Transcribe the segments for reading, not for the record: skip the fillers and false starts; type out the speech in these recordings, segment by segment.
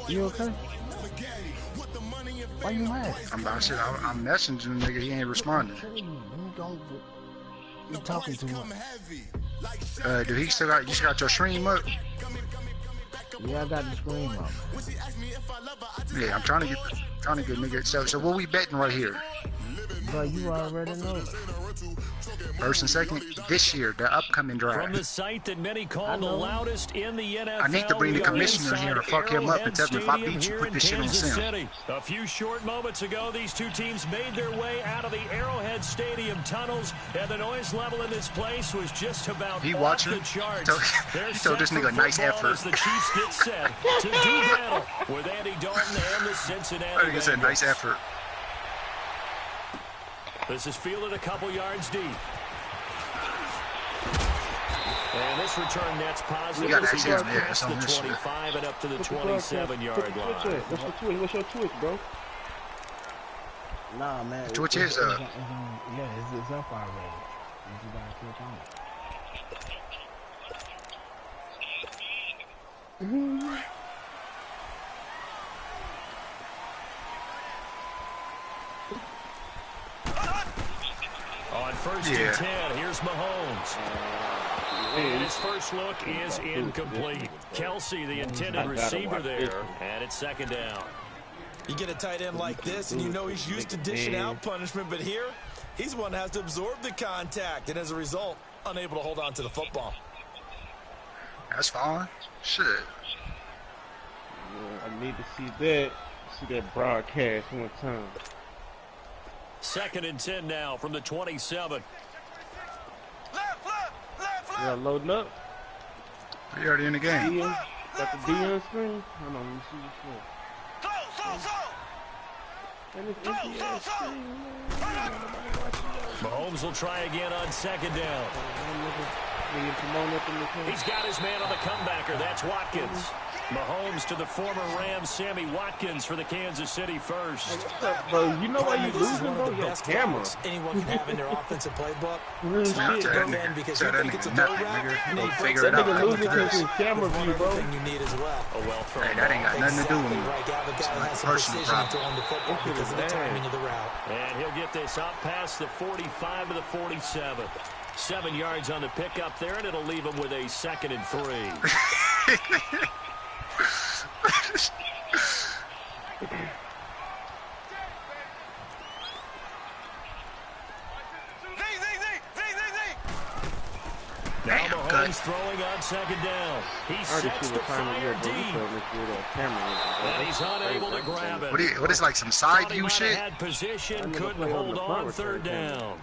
You okay? Why you mad? I'm messaging the nigga. He ain't responding. You talking too much. Dude, you still got your stream up? Yeah, I got the stream up. Yeah, I'm trying to get nigga. So what we betting right here? Bro, you already know. First and second this year, the upcoming draft. From the site that many call the loudest in the NFL, I need to bring the commissioner here and fuck him up and tell him if I beat you, put this shit on Sam. A few short moments ago, these two teams made their way out of the Arrowhead Stadium tunnels, and the noise level in this place was just about off the charts. He told this nigga a nice effort. As the Chiefs get set to do battle with Andy Dalton and the Cincinnati Bengals. A nice effort. This is fielded a couple yards deep. And this return net's positive as he goes past the 25 and up to the 27-yard line. What's your twitch, bro? Nah, man. Twitch is yeah, it's up already. You gotta click on it. On first and 10, here's Mahomes. And his first look is incomplete. Kelsey, the intended receiver there, and it's second down. You get a tight end like this, and you know he's used to dishing out punishment, but here, he's one that has to absorb the contact, and as a result, unable to hold on to the football. That's fine. Shit. I need to see that broadcast one time. Second and 10 now from the 27. Yeah, loading up. We already in the game. Got the D on screen. Hold on, let me see this one. Mahomes will try again on second down. He's got his man on the comebacker. That's Watkins. Mahomes to the former Rams, Sammy Watkins for the Kansas City first. Bro, you know why you losing, bro? Your camera. Anyone can have in their offensive playbook. Real shit, bro. Because you think it's a throw route, figure it out. That nigga losing because his camera view, bro. You need as well. Hey, that ain't got nothing to do with me. It's like a personal problem. Because of the timing of the route. And he'll get this up past the 45 to the 47. 7 yards on the pickup there, and it'll leave him with a 2nd and 3. Now Mahomes throwing on second down. He sets to fire deep. And he's unable to grab it. What is like some side view shit? Had position, couldn't hold on third down.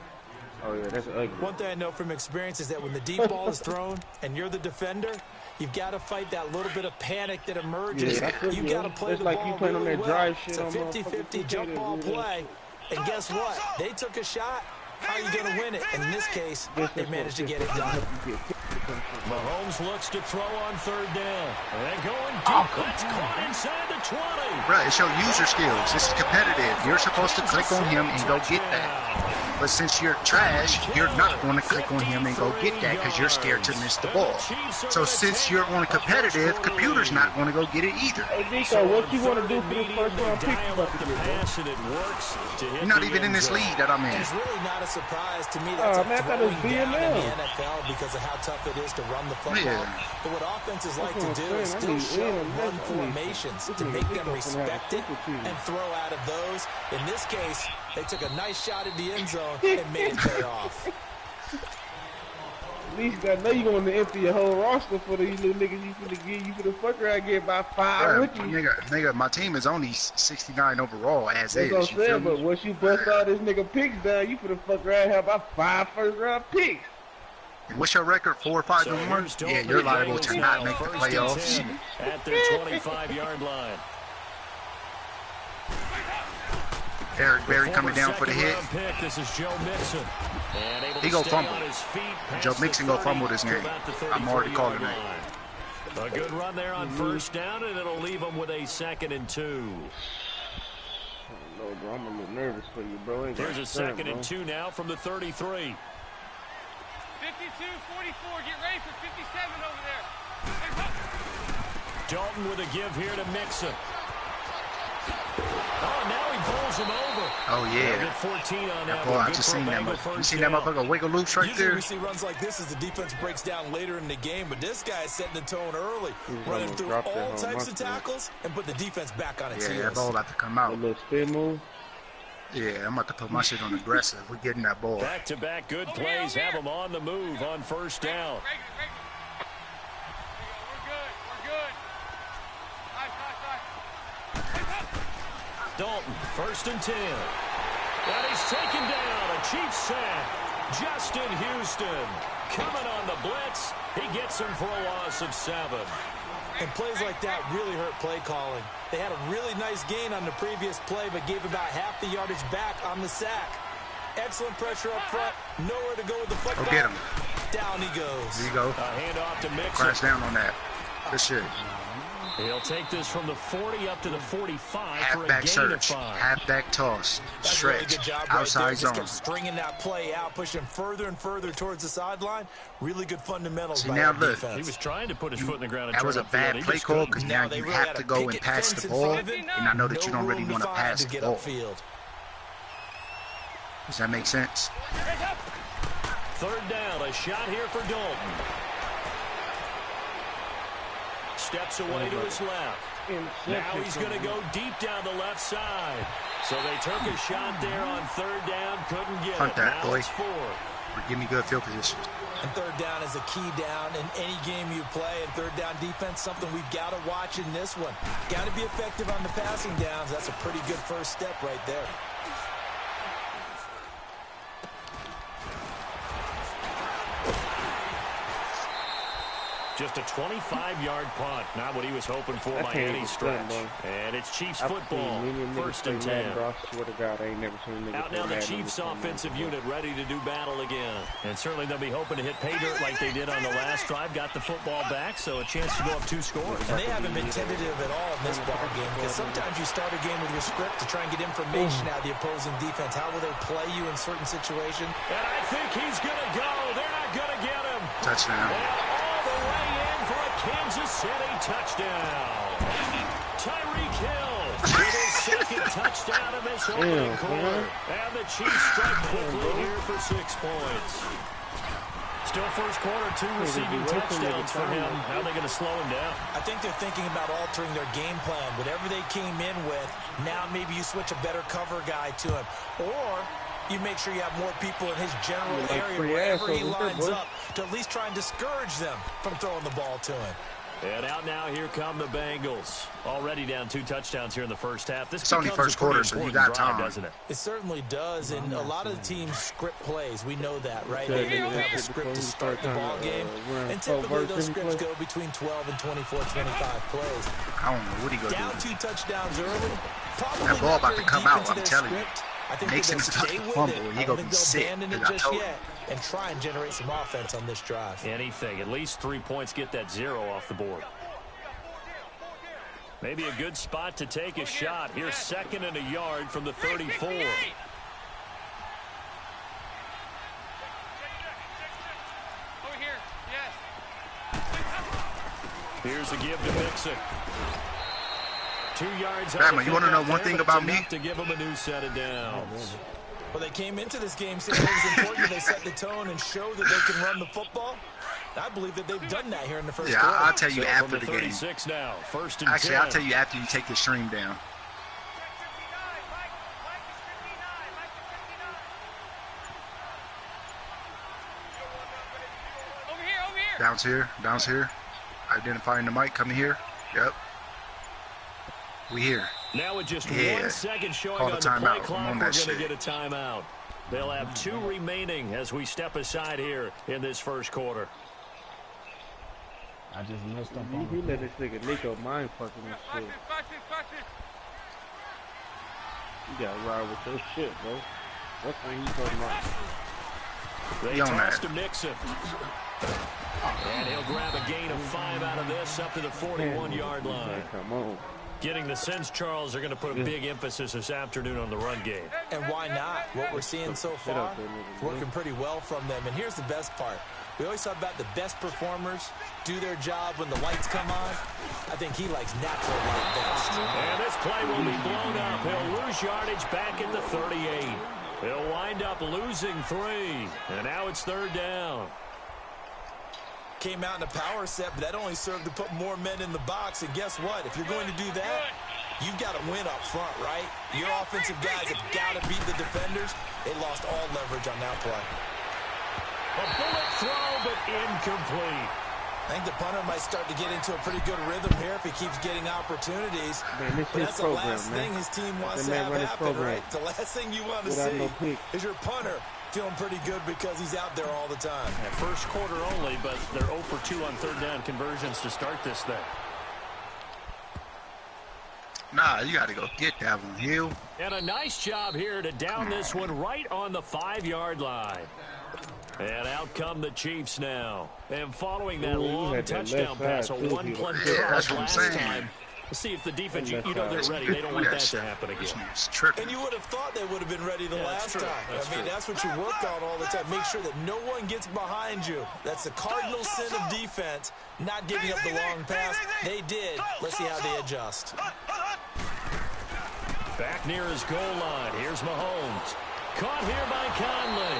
Oh yeah, that's ugly. One thing I know from experience is that when the deep ball is thrown and you're the defender, you've got to fight that little bit of panic that emerges. Yeah, You've got to play the like ball you playing really on that well. drive shit. It's a 50-50 jump ball play. And guess what? They took a shot. How are you going to win it? And in this case, they managed to get it done. Mahomes looks to throw on third down. And going deep. That's caught inside the 20. Right, it's your user skills. This is competitive. You're supposed to click on him and go get that. But since you're trash, you're not going to click on him and go get that because you're scared to miss the ball. So since you're on a competitive, computer's not going to go get it either. Hey, Nico, what you want to do for this first round pick? You're not even in this league that I'm in. It's really not a surprise to me that's a throwing down in the NFL because of how tough it is to run the football. Yeah. But what offenses like to do is still show run formations to make them respect it and throw out of those. In this case, they took a nice shot at the end zone and made it pay off. At least I know you're going to empty your whole roster for these little niggas you finna get. You finna fuck around, get about 5 rookies. Nigga, my team is only 69 overall as is. That's what I'm saying, but once you bust all this nigga picks down, you finna fuck around and have about 5 first-round picks. What's your record? 4-5-1? Yeah, you're liable to not make the playoffs. At their 25-yard line. Eric Berry coming down for the hit. This is Joe Mixon. He go fumble. Joe Mixon go fumble this game. I'm already calling it. A good run there on first down, and it'll leave him with a 2nd and 2. No, bro, I'm a little nervous for you, bro. Here's a 2nd and 2 now from the 33. 52-44, get ready for 57 over there. Dalton with a give here to Mixon. Oh, now he pulls him over. Oh, yeah. Get 14 on that. Boy, I just seen that. You seen that motherfucker wiggle loose right there? Usually we see runs like this as the defense breaks down later in the game, but this guy is setting the tone early, running through all types of tackles and put the defense back on its heels. Yeah, that ball about to come out. A little spin move. Yeah, I'm about to put my shit on aggressive. We're getting that ball. Back-to-back good plays have them on the move on first down. Dalton, 1st and 10. And he's taken down. A Chiefs sack. Justin Houston coming on the blitz. He gets him for a loss of 7. And plays like that really hurt play calling. They had a really nice gain on the previous play, but gave about half the yardage back on the sack. Excellent pressure up front. Nowhere to go with the football. Go get him. Down he goes. There you go. A handoff to Mixon. Crash down on that. Good shit. He'll take this from the 40 up to the 45 for a Halfback gain of search. 5. Halfback toss. That's a really Stretch. good job Outside right there. zone. Just kept stringing that play out, pushing further and further towards the sideline. Really good fundamentals See, by now that look. defense. He was trying to put his foot in the ground and That turn was a upfield. bad play call because now they you really have had to a go and picket pass fence the in ball. front of it. And I know that No you don't really room want to find pass to the get ball. upfield. Does that make sense? 3rd down, a shot here for Dalton. Steps away to his left. Now he's going to go deep down the left side. So they took a shot there on 3rd down, couldn't get Hunt it. that, Now boy. it's 4. Give me good field position. And 3rd down is a key down in any game you play. And 3rd down defense, something we've got to watch in this one. Got to be effective on the passing downs. That's a pretty good first step right there. Just a 25-yard punt. Not what he was hoping for by any stretch. And it's Chiefs football. 1st and 10. Out now the Chiefs offensive unit ready to do battle again. And certainly they'll be hoping to hit pay dirt like they did on the last drive. Got the football back, so a chance to go up 2 scores. And they haven't been tentative at all in this ball game because sometimes you start a game with your script to try and get information out of the opposing defense. How will they play you in certain situations? And I think he's going to go. They're not going to get him. Touchdown. Kansas City touchdown. Tyreek Hill with his 2nd touchdown of this opening quarter. And the Chiefs strike quickly here for 6 points. Still first quarter, 2 receiving touchdowns for him. How are they going to slow him down? I think they're thinking about altering their game plan. Whatever they came in with, now maybe you switch a better cover guy to him. Or you make sure you have more people in his general area wherever he lines up to at least try and discourage them from throwing the ball to him. And out now, here come the Bengals. Already down 2 touchdowns here in the first half. This it's only first quarter, so you got time, doesn't it? It certainly does, and a lot of the teams script plays. We know that, right? They have a script to start the ball game, and typically those scripts go between 12 and 24, 25 plays. I don't know what he gonna do. Down 2 touchdowns early. Probably that ball about to come out, I'm telling you. I think Nixon is about to fumble. He gonna be sick. And try and generate some offense on this drive. Anything. At least 3 points, get that 0 off the board. Maybe a good spot to take a shot. Here's 2nd and a yard from the 34. Here's a give to Mixon. 2 yards. Bama, you want to know one thing about me? To give him a new set of downs. Well, they came into this game saying it was important they set the tone and show that they can run the football. I believe that they've done that here in the first quarter. I'll tell you after the game. Now, 1st and Actually, 10. I'll tell you after you take the stream down. Bounce here, bounce here. Identifying the mic, coming here. Yep. We here. Now with just 1 second showing on the play clock, we're going to get a timeout. They'll have 2 remaining as we step aside here in this first quarter. I just messed up on He let this nigga Nico mind fucking this shit. You gotta ride with your shit, bro. What thing you talking about? They toss to Mixon. And he'll grab a gain of 5 out of this up to the 41-yard line. Come on. Getting the sense, Charles, are going to put a big emphasis this afternoon on the run game. And why not? What we're seeing so far, working pretty well from them. And here's the best part. We always talk about the best performers do their job when the lights come on. I think he likes natural light best. And this play will be blown up. He'll lose yardage back at the 38. He'll wind up losing 3. And now it's 3rd down. Came out in a power set, but that only served to put more men in the box. And guess what? If you're going to do that, you've got to win up front, right? Your offensive guys have got to beat the defenders. They lost all leverage on that play. A bullet throw, but incomplete. I think the punter might start to get into a pretty good rhythm here if he keeps getting opportunities. Man, but that's the last thing his team wants to have happen, right? The last thing you want to see is your punter feeling pretty good because he's out there all the time. Yeah, first quarter only, but they're 0 for 2 on 3rd down conversions to start this thing. Nah, you got to go get that one, Hill. And a nice job here to down this one right on the 5-yard line. And out come the Chiefs now. And following that long touchdown pass, a one-play drive last time. Let's see if the defense, you know they're ready. They don't want that to happen again. And you would have thought they would have been ready the last time. I mean, that's what you work on all the time. Make sure that no one gets behind you. That's the cardinal sin of defense, not giving up the long pass. They did. Let's see how they adjust. Back near his goal line. Here's Mahomes. Caught here by Conley.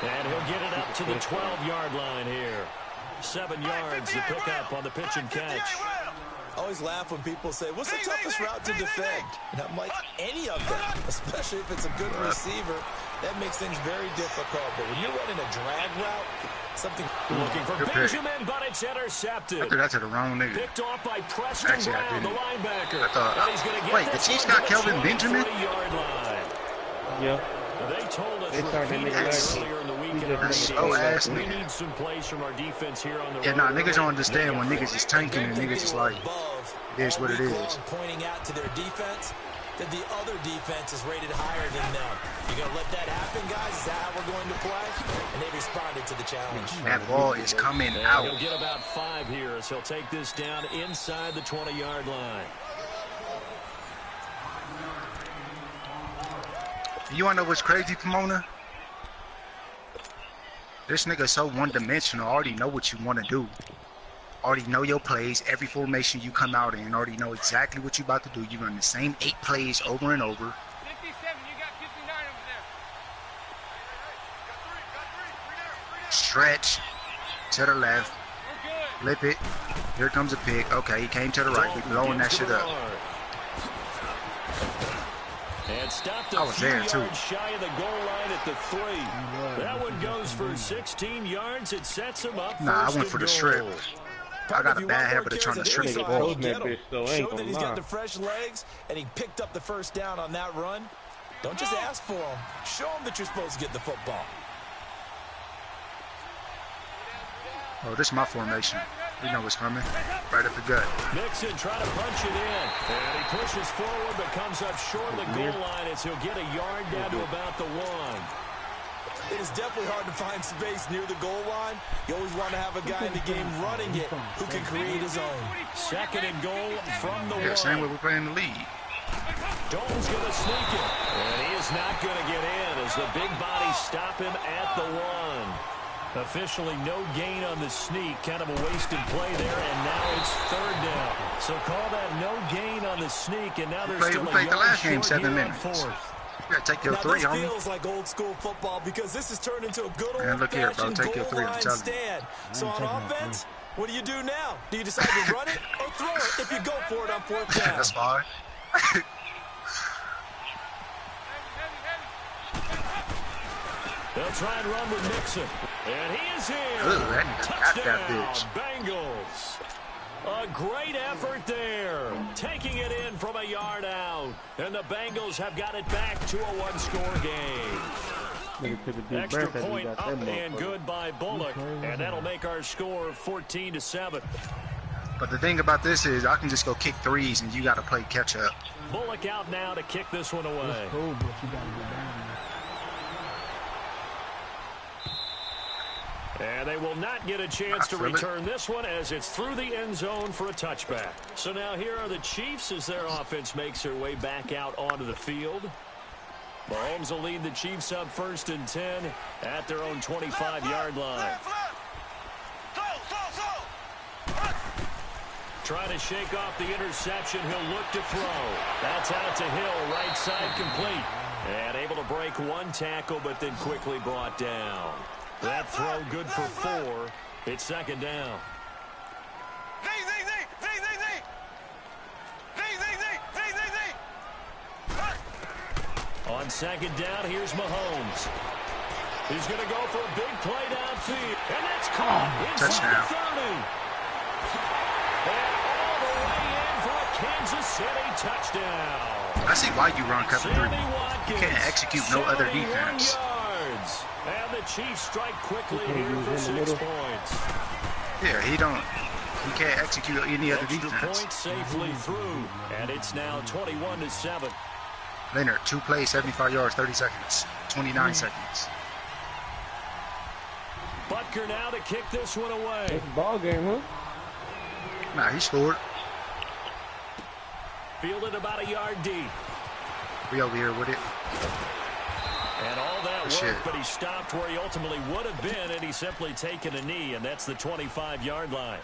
And he'll get it up to the 12-yard line here. 7 yards to pick up on the pitch and catch. I always laugh when people say, what's the toughest route to defend? And I'm like, any of them, especially if it's a good receiver. That makes things very difficult. But when you're running a drag route, something... Looking for Benjamin, but it's intercepted. I threw that to the wrong nigga. Picked off by Preston Brown, the linebacker. I thought, and he's gonna get wait, the Chiefs got Kelvin Benjamin? Yeah. They told us earlier in the week we need some plays from our defense here on the Yeah, nah, niggas don't understand when niggas is tanking and niggas is like, it is what it is. Pointing out to their defense that the other defense is rated higher than them. You gonna let that happen, guys? Is that how we're going to play? And they responded to the challenge. That ball is coming out. He'll get about 5 here as he'll take this down inside the 20-yard line. You wanna know what's crazy, Pomona? This nigga so one-dimensional. Already know what you want to do. Already know your plays. Every formation you come out in, already know exactly what you about to do. You run the same 8 plays over and over. 57, you got 59 over there. Stretch to the left. Flip it. Here comes a pick. Okay, he came to the right. We blowing that shit up. And stopped I was there too. Shy of the goal line at the 3. That one goes for 16 yards. It sets him up. Nah, I went for the strip. I got a bad habit of trying to strip the ball. Show that he's got the fresh legs, and he picked up the first down on that run. Don't just ask for him. Show him that you're supposed to get the football. Oh, this is my formation. We know what's coming. Right up the gut. Mixon trying to punch it in. And he pushes forward but comes up short of the goal line as he'll get a yard down to about the 1. It is definitely hard to find space near the goal line. You always want to have a guy in the game running it who can create his own. 2nd and goal from the 1. Yeah, same way we're playing the lead. Dalton's going to sneak it. And he is not going to get in as the big bodies stop him at the 1. Officially no gain on the sneak. Kind of a wasted play there, and now it's 3rd down. So call that no gain on the sneak, and now there's still a yard the last game short 7 here minutes. on 4th. You gotta take your 3, this homie. feels like old school football because this has turned into a good Man, look here, bro. old-fashioned Take your 3, I'm goal line telling you. stand. So on offense, what do you do now? Do you decide to run it or throw it if you go for it on 4th down? That's fine. They'll try and run with Mixon. And he is here. Ooh, that nigga got that bitch. Bengals. A great effort there. Taking it in from a yard out. And the Bengals have got it back to a 1-score game. Extra point up and good by Bullock. And that'll make our score 14-7. But the thing about this is I can just go kick 3s and you got to play catch up. Bullock out now to kick this one away. Cool, but you gotta go down. And they will not get a chance to return this one as it's through the end zone for a touchback. So now here are the Chiefs as their offense makes their way back out onto the field. Mahomes will lead the Chiefs up 1st and 10 at their own 25-yard line. Trying to shake off the interception. He'll look to throw. That's out to Hill, right side complete. And able to break one tackle, but then quickly brought down. That throw good for 4. It's second down. On second down, here's Mahomes. He's going to go for a big play downfield. And that's caught inside the 30. And all the way in for a Kansas City touchdown. I see why you run cover 3. You can't execute no other defense. Yards. And the Chiefs strike quickly here for 6 points. Yeah, he can't execute any other Extra defense. point safely through. And it's now 21-7. Leonard, 2 plays, 75 yards, 30 seconds, 29 seconds. Butker now to kick this one away. It's a ball game, huh? Nah, he scored. Fielded about a yard deep. We over here with it. And all that work, Shit. but he stopped where he ultimately would have been, and he's simply taken a knee, and that's the 25-yard line.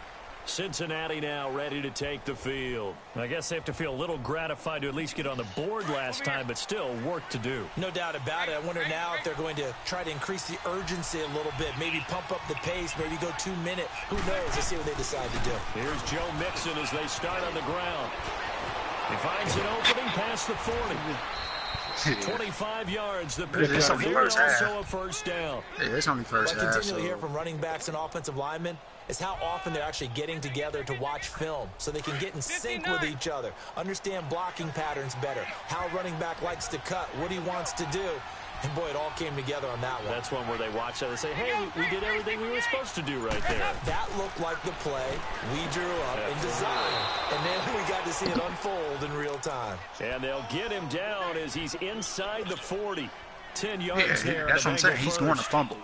Cincinnati now ready to take the field. I guess they have to feel a little gratified to at least get on the board last time, but still work to do. No doubt about it. I wonder now if they're going to try to increase the urgency a little bit, maybe pump up the pace, maybe go 2 minute. Who knows? Let's see what they decide to do. Here's Joe Mixon as they start on the ground. He finds an opening past the 40. 25 yards. The pick It's up only there, first half. also a first down. Yeah, it's only first What I half. continually hear from running backs and offensive linemen is how often they're actually getting together to watch film so they can get in sync with each other, understand blocking patterns better, how running back likes to cut, what he wants to do. And, boy, it all came together on that one. That's one where they watch that and say, hey, we did everything we were supposed to do right there. That looked like the play we drew up and designed. And then we got to see it unfold in real time. And they'll get him down as he's inside the 40. 10 yards Yeah, there. that's what I'm saying. He's going to fumble.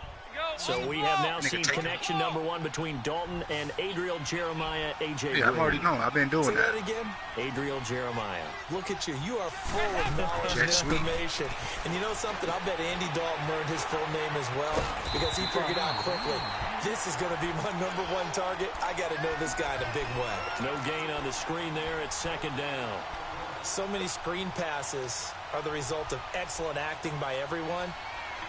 So we have now Nigga, seen take it. connection number 1 between Dalton and Adriel Jeremiah, A.J. Yeah, I've Green. already known. I've been doing Say that that. again. Adriel Jeremiah. Look at you. You are full of knowledge and Jet sweep. information. And you know something? I bet Andy Dalton learned his full name as well because he figured out quickly, this is going to be my number 1 target. I got to know this guy in a big way. No gain on the screen there. It's second down. So many screen passes are the result of excellent acting by everyone.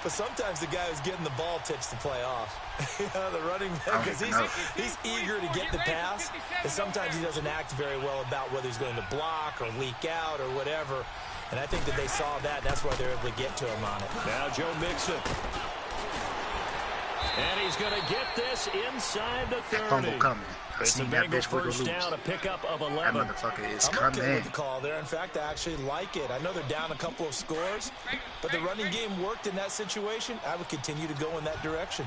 But sometimes the guy who's getting the ball tips the play off. The running back, because he's eager to get the pass, and sometimes he doesn't act very well about whether he's going to block or leak out or whatever. And I think that they saw that, and that's why they're able to get to him on it. Now Joe Mixon. And he's going to get this inside the 30. Fumble coming. I It's a seen that Bengal bitch wiggle first loose. down, a pickup of That 11. motherfucker is I'm coming. okay with the call there. In fact, I actually like it. I know they're down a couple of scores, but the running game worked in that situation. I would continue to go in that direction.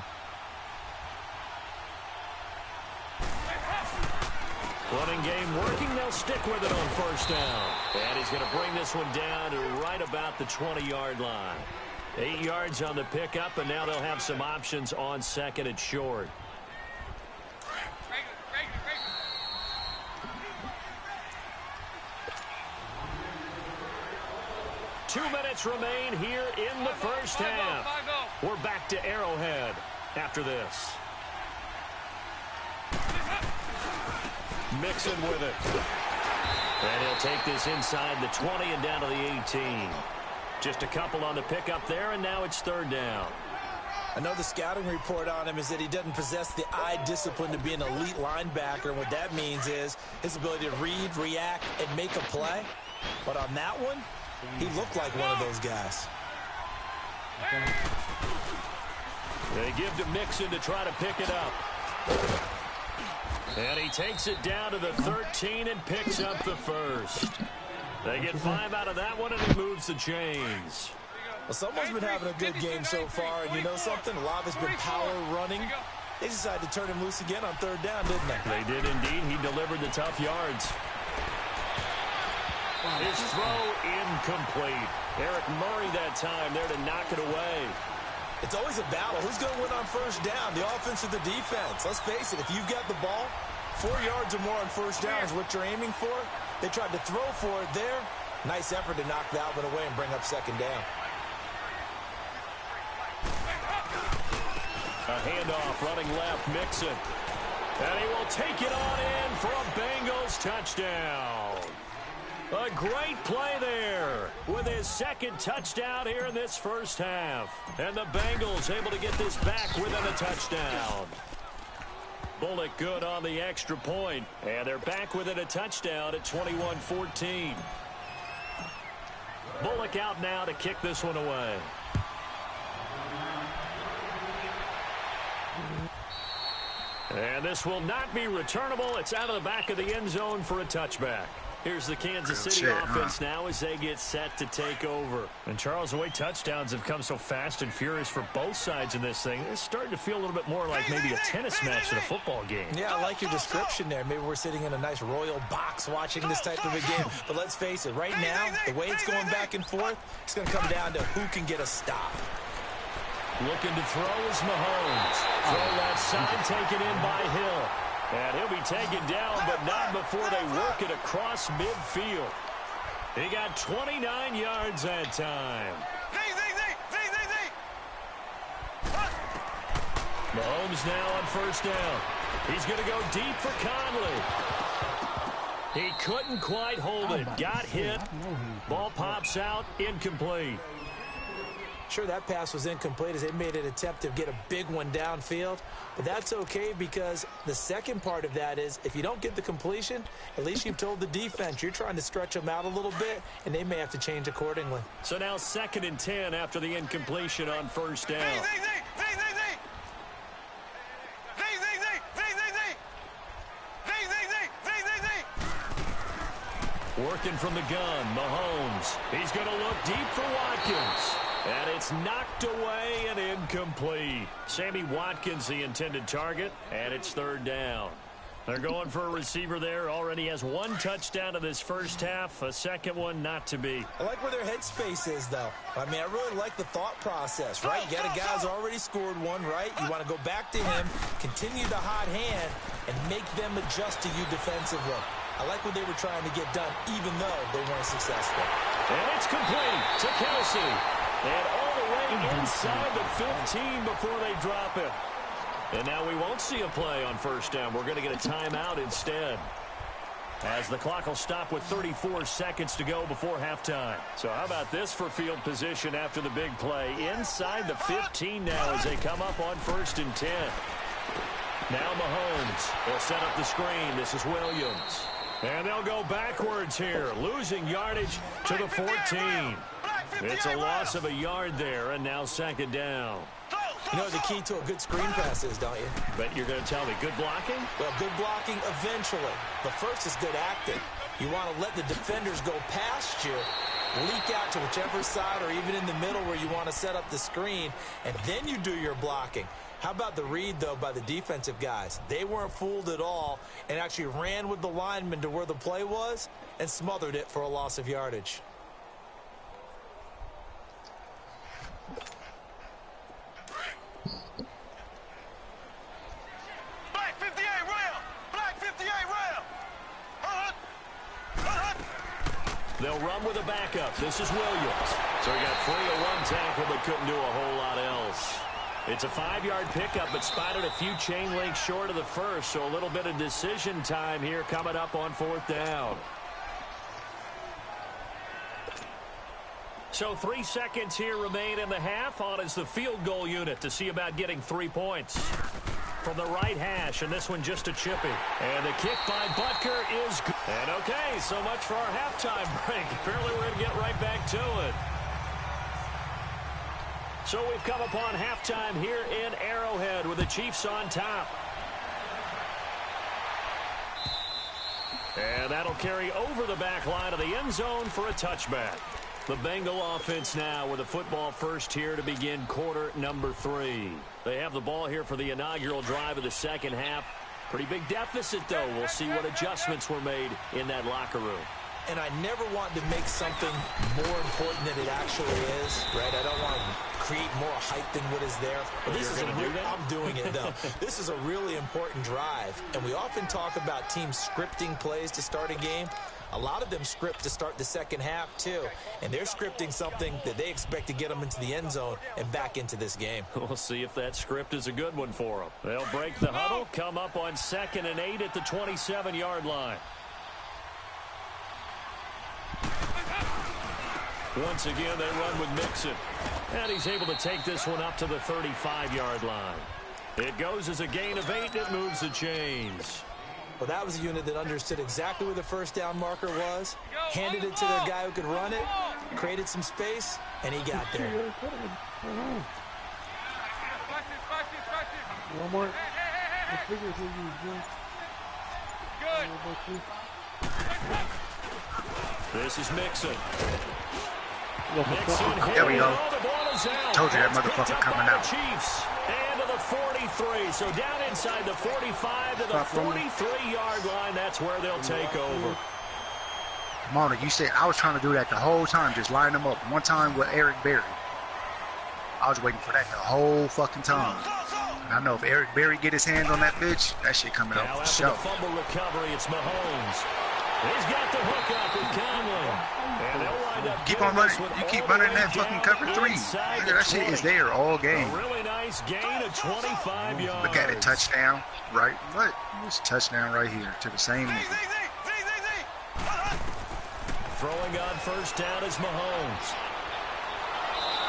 Running game working. They'll stick with it on first down. And he's going to bring this one down to right about the 20-yard line. 8 yards on the pickup, and now they'll have some options on second and short. Two minutes remain here in the first half. We're back to Arrowhead after this. Mixon with it. And he'll take this inside the 20 and down to the 18. Just a couple on the pickup there, and now it's third down. I know the scouting report on him is that he doesn't possess the eye discipline to be an elite linebacker. And what that means is his ability to read, react, and make a play. But on that one, he looked like one of those guys. They give to Mixon to try to pick it up. And he takes it down to the 13 and picks up the first. They get 5 out of that one, and he moves the chains. Well, someone's been having a good game so far, and you know something? A lot of it's been power running. They decided to turn him loose again on third down, didn't they? They did indeed. He delivered the tough yards. His throw incomplete. Eric Murray that time there to knock it away. It's always a battle. Who's going to win on first down, the offense or the defense? Let's face it, if you've got the ball, 4 yards or more on first down is what you're aiming for. They tried to throw for it there. Nice effort to knock that one away and bring up second down. A handoff running left, Mixon. And he will take it on in for a Bengals touchdown. A great play there with his second touchdown here in this first half. And the Bengals able to get this back within a touchdown. Bullock good on the extra point. And they're back within a touchdown at 21-14. Bullock out now to kick this one away. And this will not be returnable. It's out of the back of the end zone for a touchback. Here's the Kansas City offense now as they get set to take over. And, Charles, the way touchdowns have come so fast and furious for both sides in this thing, it's starting to feel a little bit more like maybe a tennis match than a football game. Yeah, I like your description there. Maybe we're sitting in a nice royal box watching this type of a game. But let's face it, right now, the way it's going back and forth, it's going to come down to who can get a stop. Looking to throw is Mahomes. Throw left side taken in by Hill. And he'll be taken down, but not before they work it across midfield. He got 29 yards that time. Mahomes now on first down. He's going to go deep for Conley. He couldn't quite hold it. Got hit. Ball pops out. Incomplete. Sure, that pass was incomplete as they made an attempt to get a big one downfield. But that's okay because the second part of that is if you don't get the completion, at least you've told the defense you're trying to stretch them out a little bit, and they may have to change accordingly. So now 2nd and 10 after the incompletion on first down. Working from the gun, Mahomes. He's going to look deep for Watkins. And it's knocked away and incomplete. Sammy Watkins, the intended target, and it's 3rd down. They're going for a receiver there. Already has 1 touchdown in this first half. A second one not to be. I like where their headspace is, though. I mean, I really like the thought process, right? You got a guy who's already scored one, right? You want to go back to him, continue the hot hand, and make them adjust to you defensively. I like what they were trying to get done, even though they weren't successful. And it's complete to Kelsey. And all the way inside the 15 before they drop it. And now we won't see a play on first down. We're going to get a timeout instead. As the clock will stop with 34 seconds to go before halftime. So how about this for field position after the big play? Inside the 15 now as they come up on 1st and 10. Now Mahomes will set up the screen. This is Williams. And they'll go backwards here, losing yardage to the 14. It's a loss of a yard there, and now 2nd down. You know the key to a good screen pass is, don't you? Bet you're going to tell me good blocking? Well, good blocking eventually. The first is good acting. You want to let the defenders go past you, leak out to whichever side or even in the middle where you want to set up the screen, and then you do your blocking. How about the read, though, by the defensive guys? They weren't fooled at all and actually ran with the lineman to where the play was and smothered it for a loss of yardage. They'll run with a backup. This is Williams. So he got free of 1 tackle but couldn't do a whole lot else. It's a 5-yard pickup, but spotted a few chain links short of the first, so a little bit of decision time here coming up on 4th down. So 3 seconds here remain in the half. On is the field goal unit to see about getting 3 points. From the right hash, and this one just a chippy. And the kick by Butker is good. And okay, so much for our halftime break. Apparently we're going to get right back to it. So we've come upon halftime here in Arrowhead with the Chiefs on top. And that'll carry over the back line of the end zone for a touchback. The Bengal offense now with a football first here to begin quarter number 3. They have the ball here for the inaugural drive of the second half. Pretty big deficit, though. We'll see what adjustments were made in that locker room. And I never want to make something more important than it actually is, right? I don't want to create more hype than what is there. But this is I'm doing it, though. This is a really important drive. And we often talk about teams scripting plays to start a game. A lot of them script to start the second half, too. And they're scripting something that they expect to get them into the end zone and back into this game. We'll see if that script is a good one for them. They'll break the huddle, come up on 2nd and 8 at the 27-yard line. Once again, they run with Mixon. And he's able to take this one up to the 35-yard line. It goes as a gain of 8. It moves the chains. Well, that was a unit that understood exactly where the first down marker was, handed it to their guy who could run it, created some space, and he got there. One more. This is Mixon. There we go. Told you that motherfucker coming out. Chiefs. And to the 43. So down inside the 45 to the 43-yard line. That's where they'll take over. Mona, you said I was trying to do that the whole time, just line them up. One time with Eric Berry. I was waiting for that the whole fucking time. And I know if Eric Berry get his hands on that bitch, that shit coming out for sure. Now after the fumble recovery, it's Mahomes. He's got the hook up with Conley. And they'll wind up keep on running. You keep running that fucking cover 3. That shit is there all game. A really nice gain of 25 yards. Look at it, touchdown, right? What? It's a touchdown right here to the same nigga. Throwing on first down is Mahomes.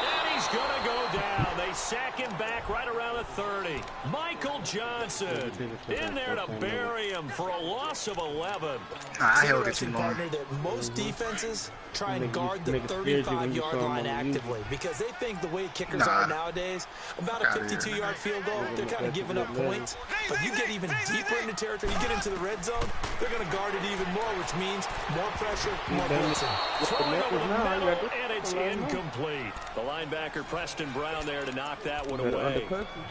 And he's going to go down. They sack him back right around the 30. Michael Johnson in there to bury him for a loss of 11. I held it too long. Partner that most defenses try and guard the 35-yard line actively because they think the way kickers are nowadays, about a 52-yard field goal, they're kind of giving up points. But you get even deeper into territory, you get into the red zone, they're going to guard it even more, which means more pressure, more blitzing. Throwing over the middle, and it's incomplete. The linebacker Preston Brown there to knock that one away.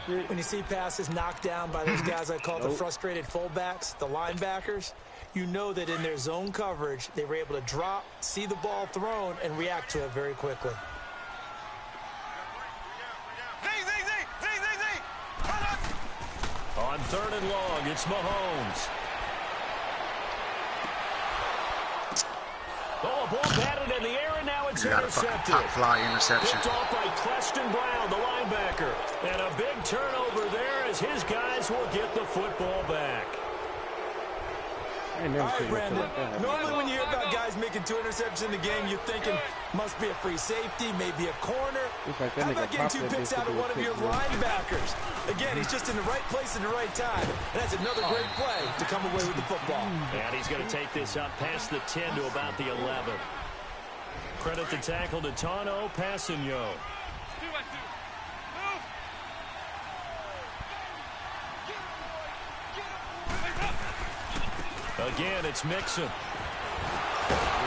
When you see passes knocked down by those guys I call the frustrated fullbacks, the linebackers, you know that in their zone coverage, they were able to drop, see the ball thrown, and react to it very quickly. On 3rd and long, it's Mahomes. Oh, a ball batted in the air, and now it's intercepted. Top fly interception. Picked off by Preston Brown, the linebacker. And a big turnover there as his guys will get the football back. All right, Brandon. Normally when you hear about guys making 2 interceptions in the game, you're thinking must be a free safety, maybe a corner. How about getting 2 picks out of one of your linebackers? Again, he's just in the right place at the right time. And that's another great play to come away with the football. And he's going to take this up past the 10 to about the 11. Credit the tackle to Tano Passigno. Again, it's Mixon.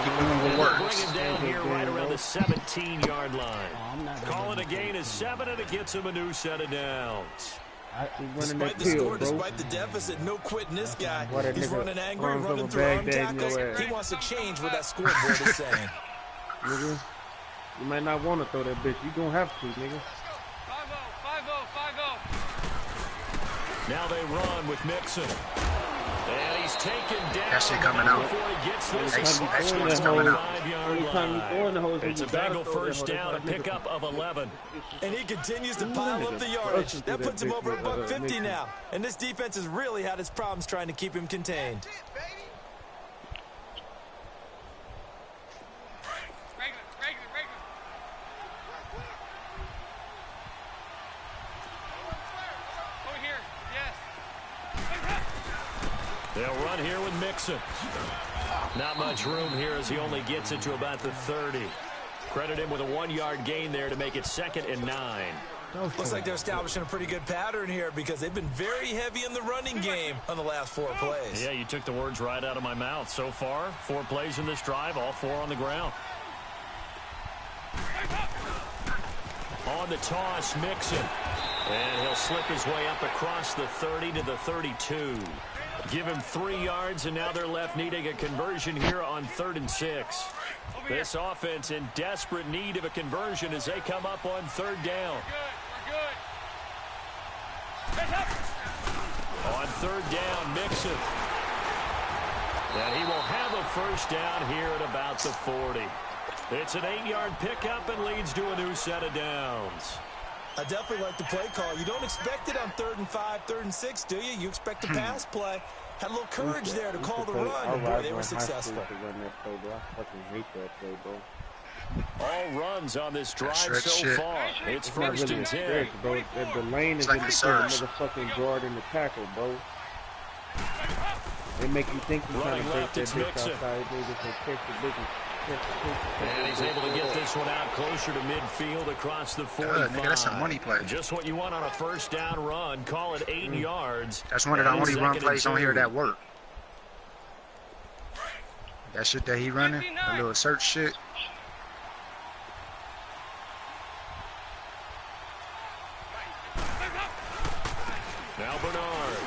Bring him down here right around the 17-yard line. Calling a gain is 7, and it gets him a new set of downs. Despite the score, despite the deficit, no quitting this guy. He's running angry, running through arm tackles. He wants to change what that scoreboard is saying. Nigga, you might not want to throw that bitch. You gonna have to, nigga. 5-0. Now they run with Mixon. And he's taken down. That shit coming out. That's coming out. It's a Bengal first down, a pickup of 11. And he continues to pile up the yardage. That puts him over $150 now. And this defense has really had its problems trying to keep him contained. They'll run here with Mixon. Not much room here as he only gets it to about the 30. Credit him with a 1-yard gain there to make it 2nd and 9. Looks like they're establishing a pretty good pattern here because they've been very heavy in the running game on the last 4 plays. Yeah, you took the words right out of my mouth. So far, 4 plays in this drive, all 4 on the ground. On the toss, Mixon. And he'll slip his way up across the 30 to the 32. Give him 3 yards, and now they're left needing a conversion here on 3rd and 6. This offense in desperate need of a conversion as they come up on 3rd down. On 3rd down, Mixon. And he will have a first down here at about the 40. It's an 8-yard pickup and leads to a new set of downs. I definitely like the play call. You don't expect it on 3rd and 5, 3rd and 6, do you? You expect a pass play. Had a little courage there to call the run, and boy, they were successful. I fucking hate that play, bro. All runs on this drive so far. It's first and 10. Bro. The lane is like the motherfucking guard in the tackle, bro. They make you think you're trying to break that bitch outside. They just catch the bitch. And he's able to get this one out closer to midfield across the 45. Nigga, that's a money play. Just what you want on a first down run. Call it 8 yards. That's one of the only run plays on here that work. That shit that he running, a little search shit. Now Bernard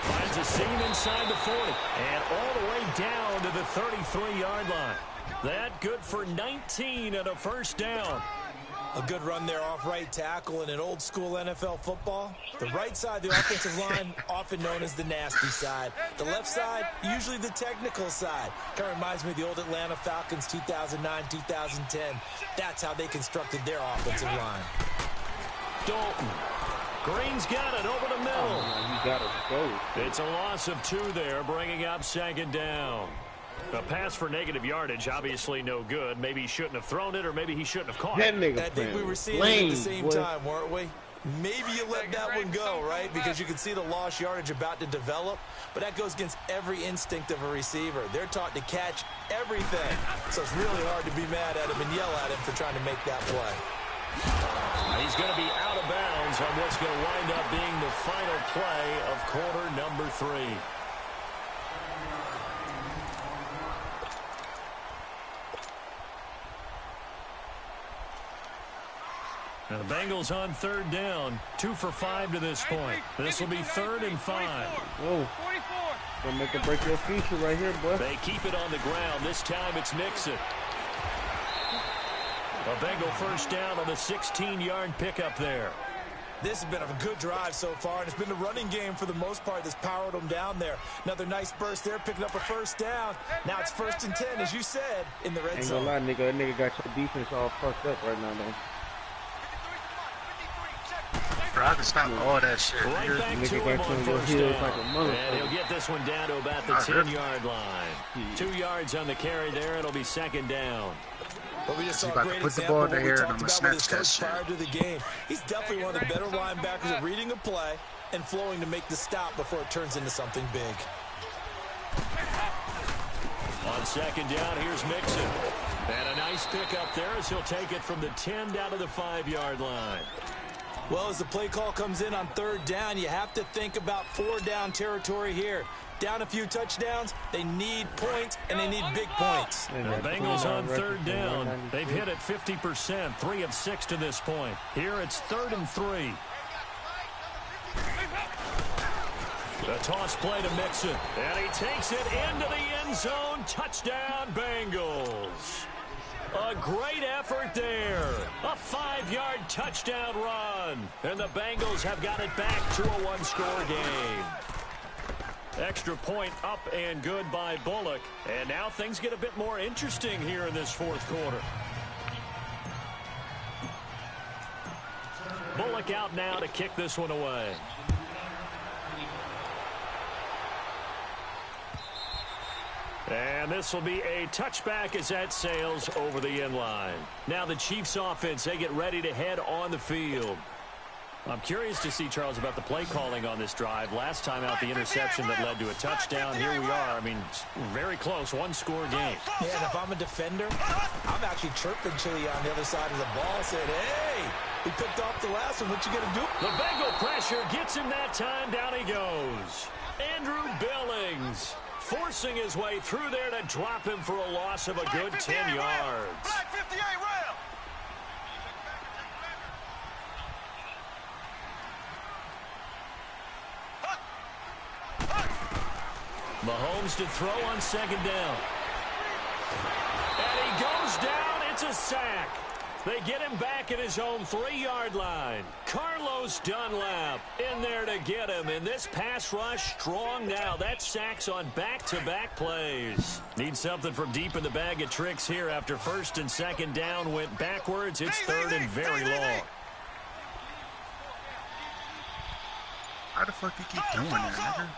finds a seam inside the 40 and all the way down to the 33-yard line. That good for 19 and a first down. A good run there off right tackle in an old school NFL football. The right side, the offensive line, often known as the nasty side. The left side, usually the technical side. Kind of reminds me of the old Atlanta Falcons 2009, 2010. That's how they constructed their offensive line. Dalton. Green's got it over the middle. Oh, you gotta go. It's a loss of 2 there, bringing up 2nd down. A pass for negative yardage, obviously no good. Maybe he shouldn't have thrown it, or maybe he shouldn't have caught it. I think we were seeing it at the same time, weren't we? Maybe you let that one go, right? Because you can see the lost yardage about to develop, but that goes against every instinct of a receiver. They're taught to catch everything, so it's really hard to be mad at him and yell at him for trying to make that play. He's going to be out of bounds on what's going to wind up being the final play of quarter number 3. Now the Bengals on 3rd down, 2 for 5 to this point. This will be 3rd and 5. Whoa. Gonna make or break your future right here, boy. They keep it on the ground. This time it's Mixon. A Bengal first down on the 16-yard pickup there. This has been a good drive so far, and it's been the running game for the most part that's powered them down there. Another nice burst there, picking up a first down. Now it's 1st and 10, as you said, in the red zone. Ain't gonna lie, nigga. That nigga got your defense all fucked up right now, though. Bro, I can stop all that shit. Right back to him on first down. And he'll get this one down to about the 10-yard line. 2 yards on the carry there. It'll be 2nd down. But we just saw a great example of what we talked about with his coach prior to the game. He's definitely one of the better linebackers at reading a play and flowing to make the stop before it turns into something big. On 2nd down, here's Mixon. And a nice pickup there as he'll take it from the 10 down to the 5-yard line. Well, as the play call comes in on 3rd down, you have to think about 4-down territory here. Down a few touchdowns, they need points, and they need big points. The Bengals on 3rd down. They've hit it 50%, 3 of 6 to this point. Here it's 3rd and 3. The toss play to Mixon, and he takes it into the end zone. Touchdown, Bengals. A great effort there. A 5-yard touchdown run. And the Bengals have got it back to a 1-score game. Extra point up and good by Bullock. And now things get a bit more interesting here in this 4th quarter. Bullock out now to kick this one away. And this will be a touchback as that sails over the end line. Now the Chiefs offense, they get ready to head on the field. I'm curious to see, Charles, about the play calling on this drive. Last time out, the interception that led to a touchdown. Here we are. I mean, very close, 1-score game. Yeah, and if I'm a defender, I'm actually chirping Chili on the other side of the ball, saying, hey, we picked off the last one. What you going to do? The Bengal pressure gets him that time. Down he goes. Andrew Billings forcing his way through there to drop him for a loss of a good 10 yards. Mahomes to throw on 2nd down. And he goes down. It's a sack. They get him back at his own 3-yard line. Carlos Dunlap in there to get him. And this pass rush strong now. That's sacks on back-to-back plays. Need something from deep in the bag of tricks here after first and second down went backwards. It's third and very long. How the fuck you keep doing that, nigga?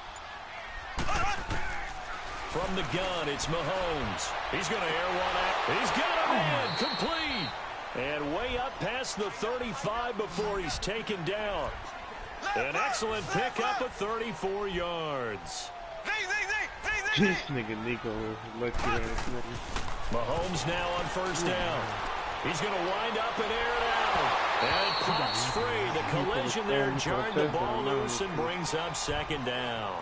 From the gun, it's Mahomes. He's going to air one out. He's got him in. Complete. And way up past the 35 before he's taken down. An excellent pickup of 34 yards. This nigga Nico is lucky ass nigga. Mahomes now on first down. He's going to wind up and air it out. And it pops free. The collision there jarred the ball loose and brings up second down.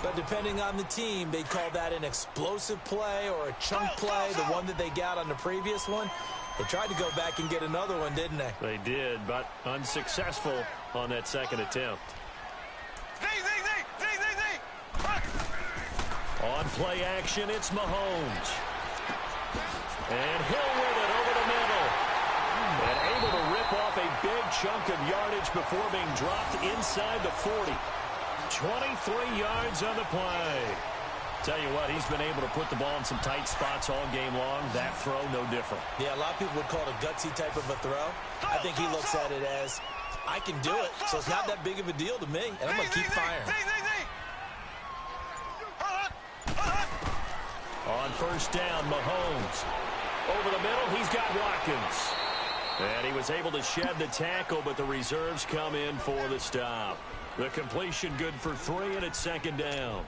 But depending on the team, they call that an explosive play or a chunk play, the one that they got on the previous one. They tried to go back and get another one, didn't they? They did, but unsuccessful on that second attempt. On play action, it's Mahomes. And Hill with it over the middle. And able to rip off a big chunk of yardage before being dropped inside the 40. 23 yards on the play. Tell you what, he's been able to put the ball in some tight spots all game long. That throw, no different. Yeah, a lot of people would call it a gutsy type of a throw. I think he looks at it as, I can do it, so it's not that big of a deal to me, and I'm going to keep firing. On first down, Mahomes. Over the middle, he's got Watkins. And he was able to shed the tackle, but the reserves come in for the stop. The completion good for 3, and it's second down.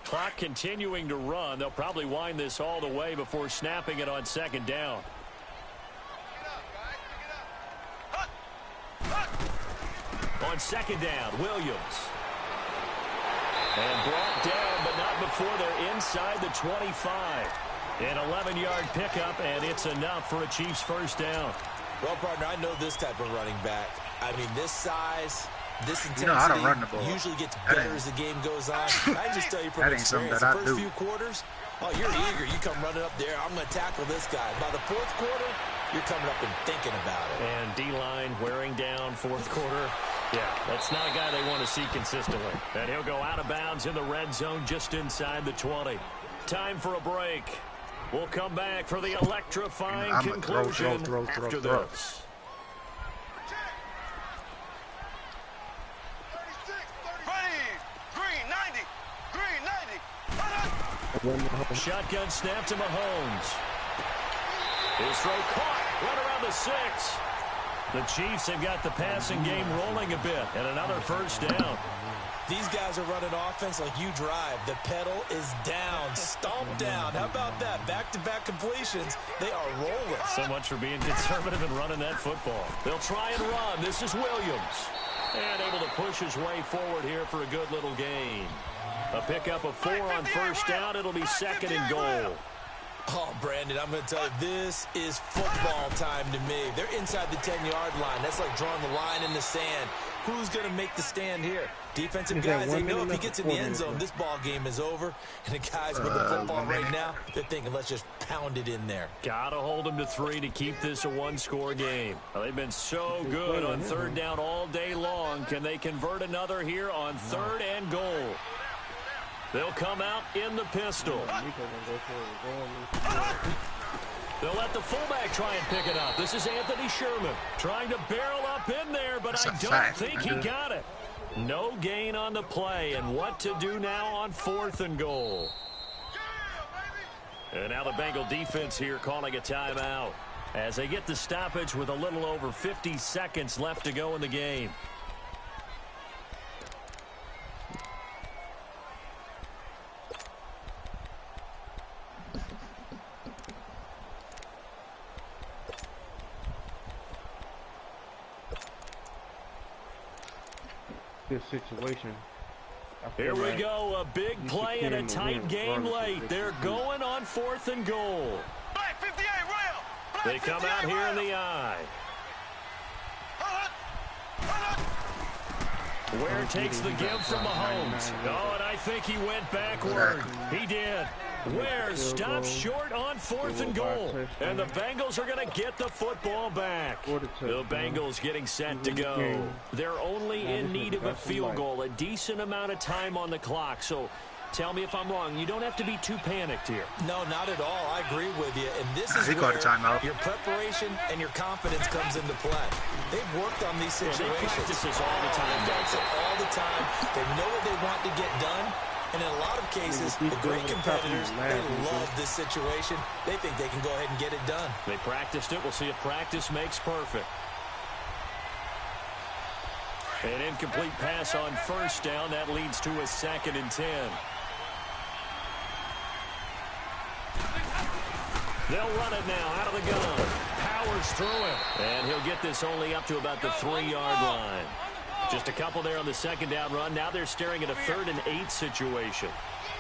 Clock continuing to run. They'll probably wind this all the way before snapping it on second down. On second down, Williams. And brought down, but not before they're inside the 25. An 11-yard pickup, and it's enough for a Chiefs first down. Well, partner, I know this type of running back. I mean, this size, this intensity, you know how to run the ball. Usually gets better as the game goes on. I just tell you from experience, the first few quarters, oh, you're eager. You come running up there, I'm going to tackle this guy. By the fourth quarter, you're coming up and thinking about it. And D-line wearing down fourth quarter. Yeah, that's not a guy they want to see consistently. And he'll go out of bounds in the red zone just inside the 20. Time for a break. We'll come back for the electrifying conclusion after this. Shotgun snap to Mahomes. His throw caught right around the 6. The Chiefs have got the passing game rolling a bit, and another first down. These guys are running offense like you drive. The pedal is down, stomped down. How about that? Back-to-back completions. They are rolling. So much for being conservative and running that football. They'll try and run. This is Williams. And able to push his way forward here for a good little gain. A pickup of 4 on first down. It'll be second and goal. Oh, Brandon, I'm going to tell you, this is football time to me. They're inside the 10-yard line. That's like drawing the line in the sand. Who's going to make the stand here? Defensive guys, they know if he gets in the end zone, this ball game is over. And the guys with the football right now, they're thinking, let's just pound it in there. Got to hold them to 3 to keep this a one-score game. Well, they've been so good on third down all day long. Can they convert another here on third and goal? They'll come out in the pistol. They'll let the fullback try and pick it up. This is Anthony Sherman trying to barrel up in there, but I don't think he got it. No gain on the play, and what to do now on fourth and goal. And now the Bengal defense here calling a timeout as they get the stoppage with a little over 50 seconds left to go in the game. This situation. Here we go, a big play in a tight game late. They're going on fourth and goal. They come out here in the eye. Ware takes the give from Mahomes. Oh, and I think he went backward. He did. Ware stops short on 4th and goal. And the Bengals are going to get the football back. The Bengals getting set to go. They're only in need of a field goal, a decent amount of time on the clock. So tell me if I'm wrong. You don't have to be too panicked here. No, not at all. I agree with you. And this is where your preparation and your confidence comes into play. They've worked on these situations. They practice this all the time. That's it all the time. They know what they want to get done. And in a lot of cases, the great competitors, they love this situation. They think they can go ahead and get it done. They practiced it. We'll see if practice makes perfect. An incomplete pass on 1st down. That leads to a 2nd and 10. They'll run it now out of the gun. Powers through it. And he'll get this only up to about the 3-yard line. Just a couple there on the 2nd down run. Now they're staring at a 3rd and 8 situation.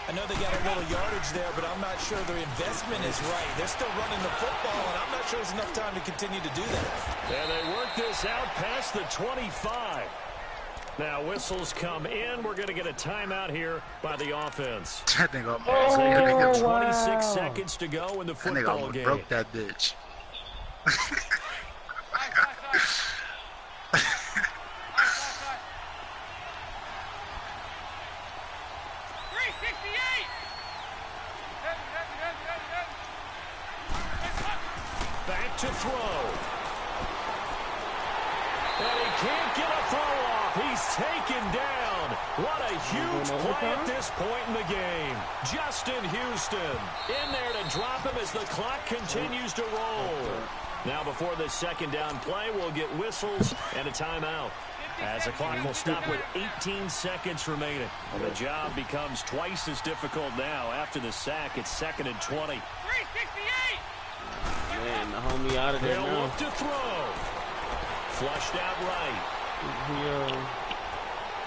I know they got a little yardage there, but I'm not sure their investment is right. They're still running the football, and I'm not sure there's enough time to continue to do that. And they work this out past the 25. Now whistles come in. We're going to get a timeout here by the offense. I think I'm 26 seconds to go in the football game. Broke that bitch. Back to throw. And he can't get a throw off. He's taken down. What a huge play at this point in the game. Justin Houston in there to drop him as the clock continues to roll. Now before this 2nd down play, we'll get whistles and a timeout. As the clock will stop with 18 seconds remaining. And the job becomes twice as difficult now. After the sack, it's 2nd and 20. 368! Man, the homie out of there now. now. Look to throw. Flushed out right.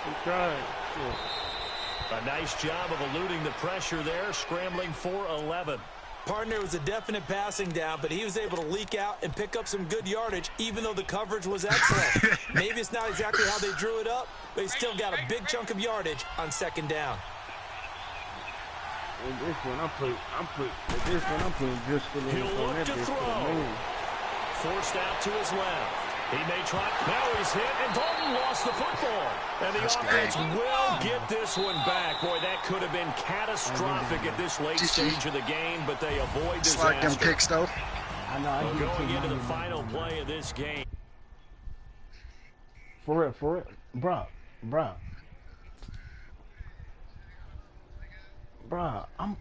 He tried. A nice job of eluding the pressure there, scrambling for 11. Partner was a definite passing down, but he was able to leak out and pick up some good yardage, even though the coverage was excellent. Maybe it's not exactly how they drew it up, but he still got a big chunk of yardage on 2nd down. And this one I'm putting just a little. He'll look to throw. Forced out to his left. He may try. Now he's hit, and Dalton lost the football. And the offense will get this one back. Boy, that could have been catastrophic at this late stage of the game, but they avoid disaster. Slide them kicks, though. Going into the final play of this game. For it. Bruh, I'm...